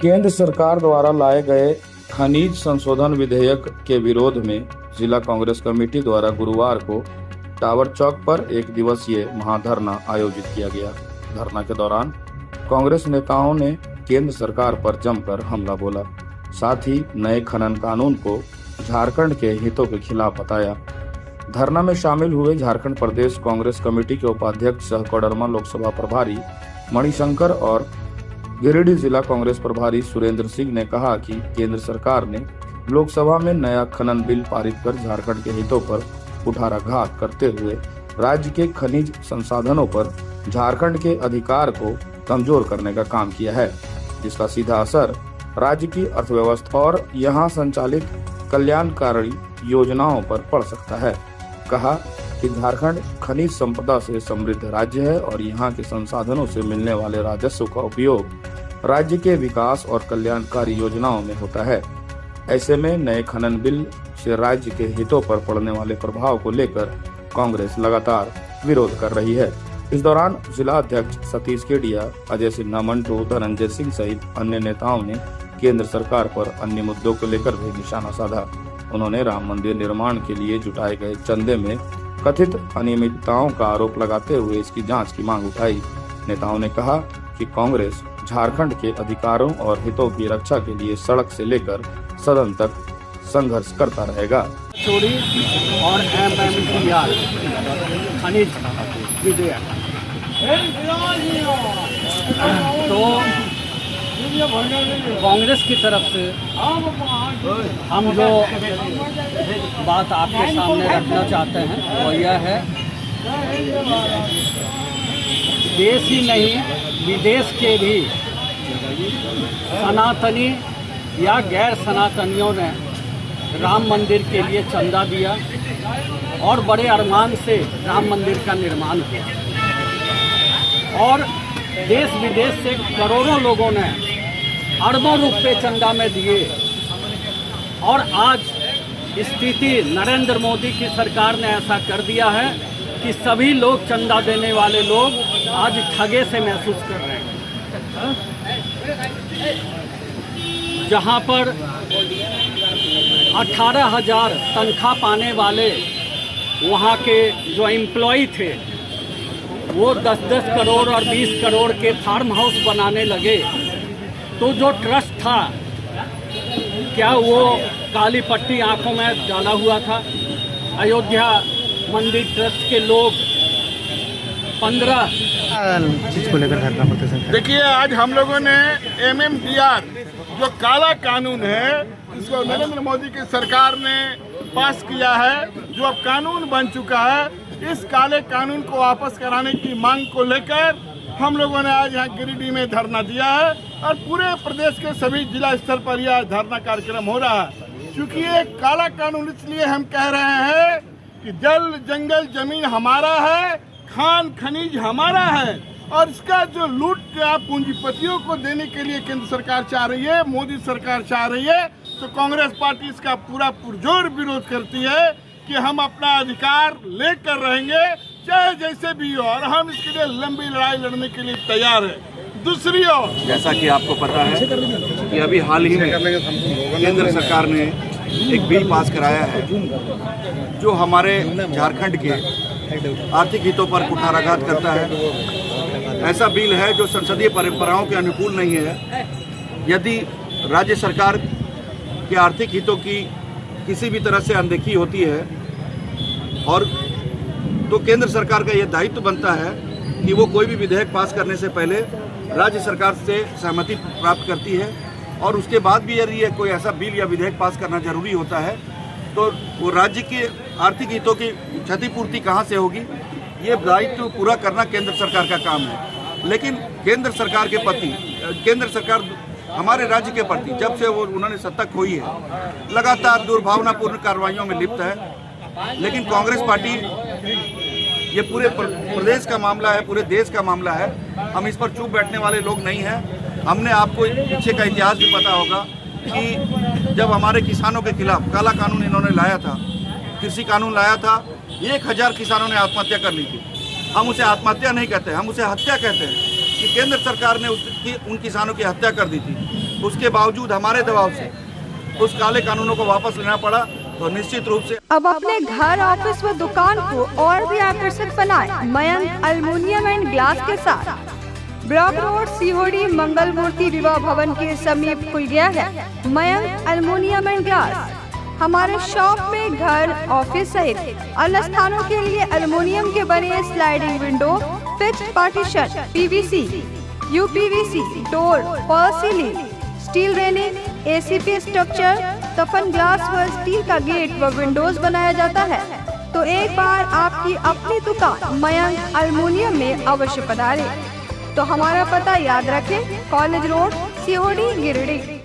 केंद्र सरकार द्वारा लाए गए खनिज संशोधन विधेयक के विरोध में जिला कांग्रेस कमेटी द्वारा गुरुवार को टावर चौक पर एक दिवसीय महाधरना आयोजित किया गया। धरना के दौरान कांग्रेस नेताओं ने केंद्र सरकार पर जमकर हमला बोला, साथ ही नए खनन कानून को झारखंड के हितों के खिलाफ बताया। धरना में शामिल हुए झारखंड प्रदेश कांग्रेस कमेटी के उपाध्यक्ष सह कोडरमा लोकसभा प्रभारी मणिशंकर और गिरिडीह जिला कांग्रेस प्रभारी सुरेंद्र सिंह ने कहा कि केंद्र सरकार ने लोकसभा में नया खनन बिल पारित कर झारखंड के हितों पर कुठाराघात करते हुए राज्य के खनिज संसाधनों पर झारखंड के अधिकार को कमजोर करने का काम किया है, जिसका सीधा असर राज्य की अर्थव्यवस्था और यहां संचालित कल्याणकारी योजनाओं पर पड़ सकता है। कहा कि झारखंड खनिज संपदा से समृद्ध राज्य है और यहाँ के संसाधनों से मिलने वाले राजस्व का उपयोग राज्य के विकास और कल्याणकारी योजनाओं में होता है। ऐसे में नए खनन बिल से राज्य के हितों पर पड़ने वाले प्रभाव को लेकर कांग्रेस लगातार विरोध कर रही है। इस दौरान जिला अध्यक्ष सतीश केडिया, अजय सिन्हा मंटू, धनंजय सिंह सहित अन्य नेताओं ने केंद्र सरकार पर अन्य मुद्दों को लेकर भी निशाना साधा। उन्होंने राम मंदिर निर्माण के लिए जुटाए गए चंदे में कथित अनियमितताओं का आरोप लगाते हुए इसकी जांच की मांग उठाई। नेताओं ने कहा कि कांग्रेस झारखंड के अधिकारों और हितों की रक्षा के लिए सड़क से लेकर सदन तक संघर्ष करता रहेगा। चोरी और MMDR खनिज विधेयक तो कांग्रेस की तरफ से हम जो बात आपके सामने रखना चाहते हैं वो यह है, देश ही नहीं विदेश के भी सनातनी या गैर सनातनियों ने राम मंदिर के लिए चंदा दिया और बड़े अरमान से राम मंदिर का निर्माण हुआ और देश विदेश से करोड़ों लोगों ने अरबों रुपए चंदा में दिए और आज स्थिति नरेंद्र मोदी की सरकार ने ऐसा कर दिया है कि सभी लोग चंदा देने वाले लोग आज ठगे से महसूस कर रहे हैं। जहां पर 18,000 तनख्वाह पाने वाले वहां के जो एम्प्लॉय थे वो 10-10 करोड़ और 20 करोड़ के फार्म हाउस बनाने लगे, तो जो ट्रस्ट था क्या वो काली पट्टी आंखों में डाला हुआ था? अयोध्या मंदिर ट्रस्ट के लोग 15 चीज को लेकर धरना प्रदर्शन। देखिए, आज हम लोगों ने MMDR जो काला कानून है जिसको नरेंद्र मोदी की सरकार ने पास किया है, जो अब कानून बन चुका है, इस काले कानून को वापस कराने की मांग को लेकर हम लोगों ने आज यहाँ गिरिडीह में धरना दिया है और पूरे प्रदेश के सभी जिला स्तर पर यह धरना कार्यक्रम हो रहा है। क्योंकि ये काला कानून इसलिए हम कह रहे हैं कि जल जंगल जमीन हमारा है, खान खनिज हमारा है और इसका जो लूट पूंजीपतियों को देने के लिए केंद्र सरकार चाह रही है, मोदी सरकार चाह रही है, तो कांग्रेस पार्टी इसका पूरा पुरजोर विरोध करती है कि हम अपना अधिकार लेकर रहेंगे चाहे जैसे भी हो और हम इसके लिए लंबी लड़ाई लड़ने के लिए तैयार है। दूसरी ओर, जैसा कि आपको पता है कि अभी हाल ही में केंद्र सरकार ने एक बिल पास कराया है जो हमारे झारखंड के आर्थिक हितों पर कुठाराघात करता है। ऐसा बिल है जो संसदीय परंपराओं के अनुकूल नहीं है। यदि राज्य सरकार के आर्थिक हितों की किसी भी तरह से अनदेखी होती है और तो केंद्र सरकार का यह दायित्व बनता है कि वो कोई भी विधेयक पास करने से पहले राज्य सरकार से सहमति प्राप्त करती है और उसके बाद भी यदि कोई ऐसा बिल या विधेयक पास करना जरूरी होता है तो वो राज्य के आर्थिक हितों की क्षतिपूर्ति कहाँ से होगी, ये दायित्व पूरा करना केंद्र सरकार का काम है। लेकिन केंद्र सरकार के प्रति केंद्र सरकार हमारे राज्य के प्रति जब से वो उन्होंने सत्ता खोई है लगातार दुर्भावनापूर्ण कार्रवाइयों में लिप्त है। लेकिन कांग्रेस पार्टी, ये पूरे प्रदेश का मामला है, पूरे देश का मामला है, हम इस पर चुप बैठने वाले लोग नहीं हैं। हमने आपको पीछे का इतिहास भी पता होगा कि जब हमारे किसानों के खिलाफ काला कानून इन्होंने लाया था, कृषि कानून लाया था, 1000 किसानों ने आत्महत्या कर ली थी। हम उसे आत्महत्या नहीं कहते, हम उसे हत्या कहते हैं कि केंद्र सरकार ने उन किसानों की हत्या कर दी थी। उसके बावजूद हमारे दबाव से उस काले कानूनों को वापस लेना पड़ा। तो निश्चित रूप से अब अपने घर, ऑफिस व दुकान को और भी आकर्षक बनाए मयंक एल्युमिनियम एंड ग्लास के साथ। ब्लॉक रोड सीहोड़ी मंगल मूर्ति विवाह भवन के समीप खुल गया है मयंक एल्युमिनियम एंड ग्लास। हमारे शॉप में घर, ऑफिस सहित अन्य स्थानों के लिए एल्युमिनियम के बने sliding window, fixed partition, PVC, UPVC, door, fall ceiling, steel railing, ACP structure, toughen glass व स्टील का गेट व विंडोज बनाया जाता है। तो एक बार आपकी अपनी दुकान मयंक एल्युमिनियम में अवश्य पधारें। तो हमारा पता याद रखें, कॉलेज रोड, सीहोड़ी, गिरिडीह।